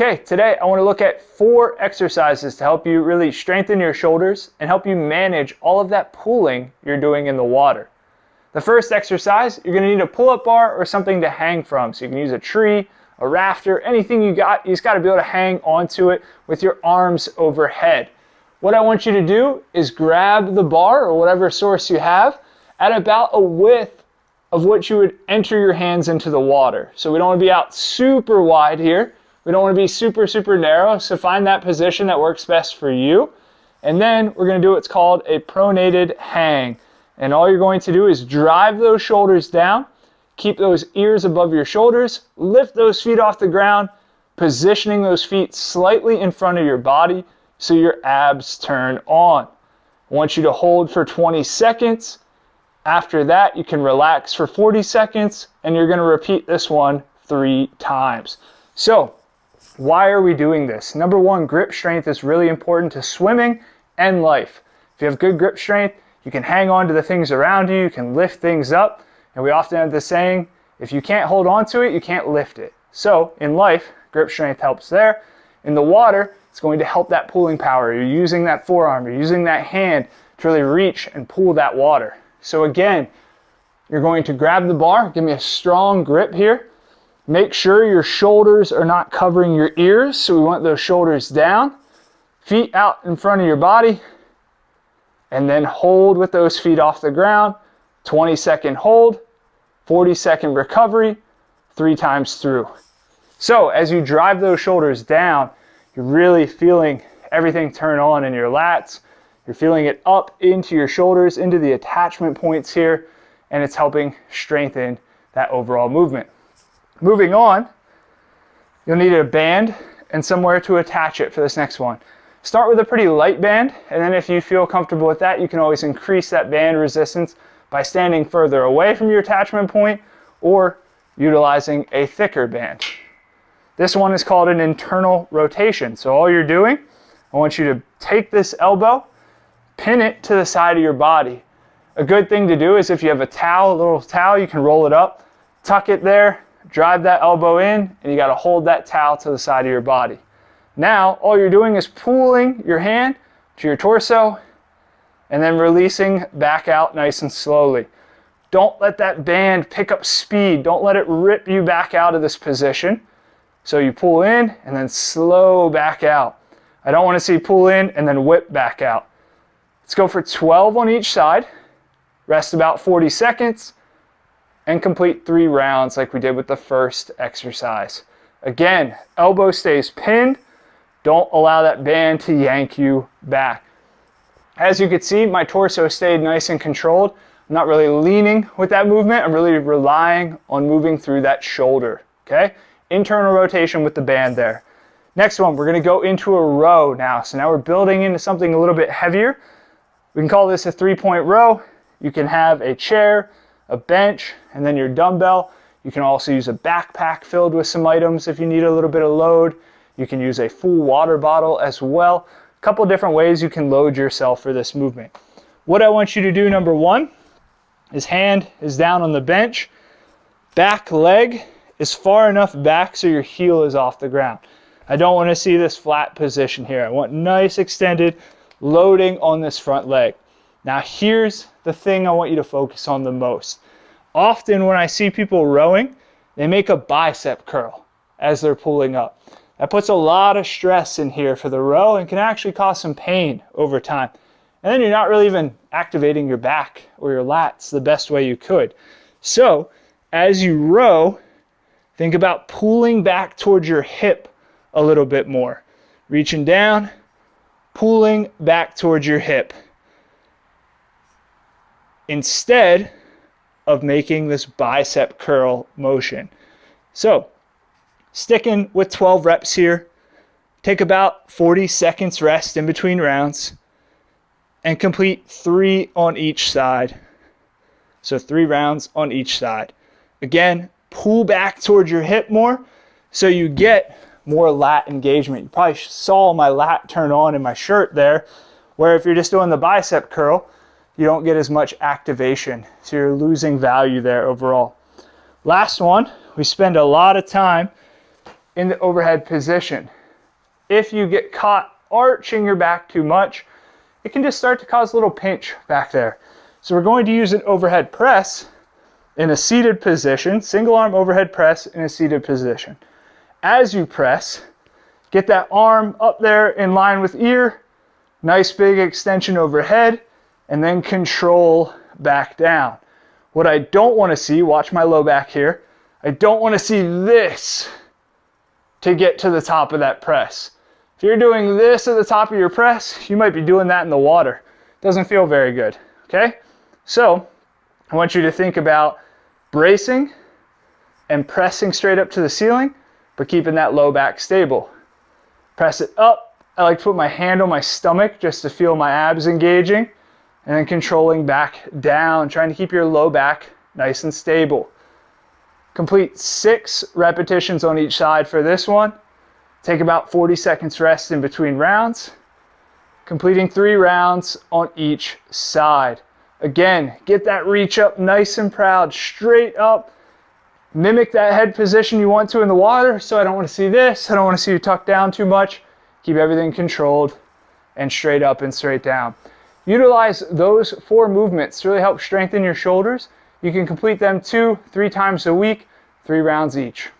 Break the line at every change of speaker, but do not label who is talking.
Okay, today I want to look at 4 exercises to help you really strengthen your shoulders and help you manage all of that pulling you're doing in the water. The first exercise, you're going to need a pull-up bar or something to hang from. So you can use a tree, a rafter, anything you just got to be able to hang onto it with your arms overhead. What I want you to do is grab the bar or whatever source you have at about a width of what you would enter your hands into the water. So we don't want to be out super wide here. We don't want to be super narrow, so find that position that works best for you. And then we're going to do what's called a pronated hang. And all you're going to do is drive those shoulders down, keep those ears above your shoulders, lift those feet off the ground, positioning those feet slightly in front of your body so your abs turn on. I want you to hold for 20 seconds. After that, you can relax for 40 seconds, and you're going to repeat this one 3 times. So, why are we doing this? Number 1, grip strength is really important to swimming and life. If you have good grip strength, you can hang on to the things around you can lift things up. And we often have the saying, if you can't hold on to it, you can't lift it. So in life, grip strength helps there. In the water, it's going to help that pulling power. You're using that forearm, you're using that hand to really reach and pull that water. So again, you're going to grab the bar, give me a strong grip here. Make sure your shoulders are not covering your ears, so we want those shoulders down. Feet out in front of your body, and then hold with those feet off the ground. 20-second hold, 40-second recovery, 3 times through. So as you drive those shoulders down, you're really feeling everything turn on in your lats. You're feeling it up into your shoulders, into the attachment points here, and it's helping strengthen that overall movement. Moving on, you'll need a band and somewhere to attach it for this next one. Start with a pretty light band, and then if you feel comfortable with that, you can always increase that band resistance by standing further away from your attachment point or utilizing a thicker band. This one is called an internal rotation. So all you're doing, I want you to take this elbow, pin it to the side of your body. A good thing to do is if you have a towel, a little towel, you can roll it up, tuck it there, drive that elbow in, and you got to hold that towel to the side of your body. Now, all you're doing is pulling your hand to your torso and then releasing back out nice and slowly. Don't let that band pick up speed. Don't let it rip you back out of this position. So you pull in and then slow back out. I don't want to see pull in and then whip back out. Let's go for 12 on each side. Rest about 40 seconds. And complete 3 rounds like we did with the first exercise. Again, elbow stays pinned. Don't allow that band to yank you back. As you can see, my torso stayed nice and controlled. I'm not really leaning with that movement. I'm really relying on moving through that shoulder, okay? Internal rotation with the band there. Next one, we're gonna go into a row now. So now we're building into something a little bit heavier. We can call this a 3-point row. You can have a chair, a bench, and then your dumbbell. You can also use a backpack filled with some items if you need a little bit of load. You can use a full water bottle as well. A couple different ways you can load yourself for this movement. What I want you to do, number 1, is hand is down on the bench. Back leg is far enough back so your heel is off the ground. I don't want to see this flat position here. I want nice extended loading on this front leg. Now here's the thing I want you to focus on the most. Often when I see people rowing, they make a bicep curl as they're pulling up. That puts a lot of stress in here for the row and can actually cause some pain over time. And then you're not really even activating your back or your lats the best way you could. So as you row, think about pulling back towards your hip a little bit more. Reaching down, pulling back towards your hip, instead of making this bicep curl motion. So, sticking with 12 reps here, take about 40 seconds rest in between rounds, and complete 3 on each side. So 3 rounds on each side. Again, pull back towards your hip more so you get more lat engagement. You probably saw my lat turn on in my shirt there, where if you're just doing the bicep curl, you don't get as much activation. So you're losing value there overall. Last one, we spend a lot of time in the overhead position. If you get caught arching your back too much, it can just start to cause a little pinch back there. So we're going to use an overhead press in a seated position, single arm overhead press in a seated position. As you press, get that arm up there in line with ear, nice big extension overhead, and then control back down. What I don't want to see, watch my low back here, I don't want to see this to get to the top of that press. If you're doing this at the top of your press, you might be doing that in the water. Doesn't feel very good, okay? So I want you to think about bracing and pressing straight up to the ceiling, but keeping that low back stable. Press it up. I like to put my hand on my stomach just to feel my abs engaging, and then controlling back down, trying to keep your low back nice and stable. Complete 6 repetitions on each side for this one. Take about 40 seconds rest in between rounds, completing 3 rounds on each side. Again, get that reach up nice and proud, straight up. Mimic that head position you want to in the water. So I don't want to see this. I don't want to see you tuck down too much. Keep everything controlled and straight up and straight down. Utilize those 4 movements to really help strengthen your shoulders. You can complete them 2-3 times a week, 3 rounds each.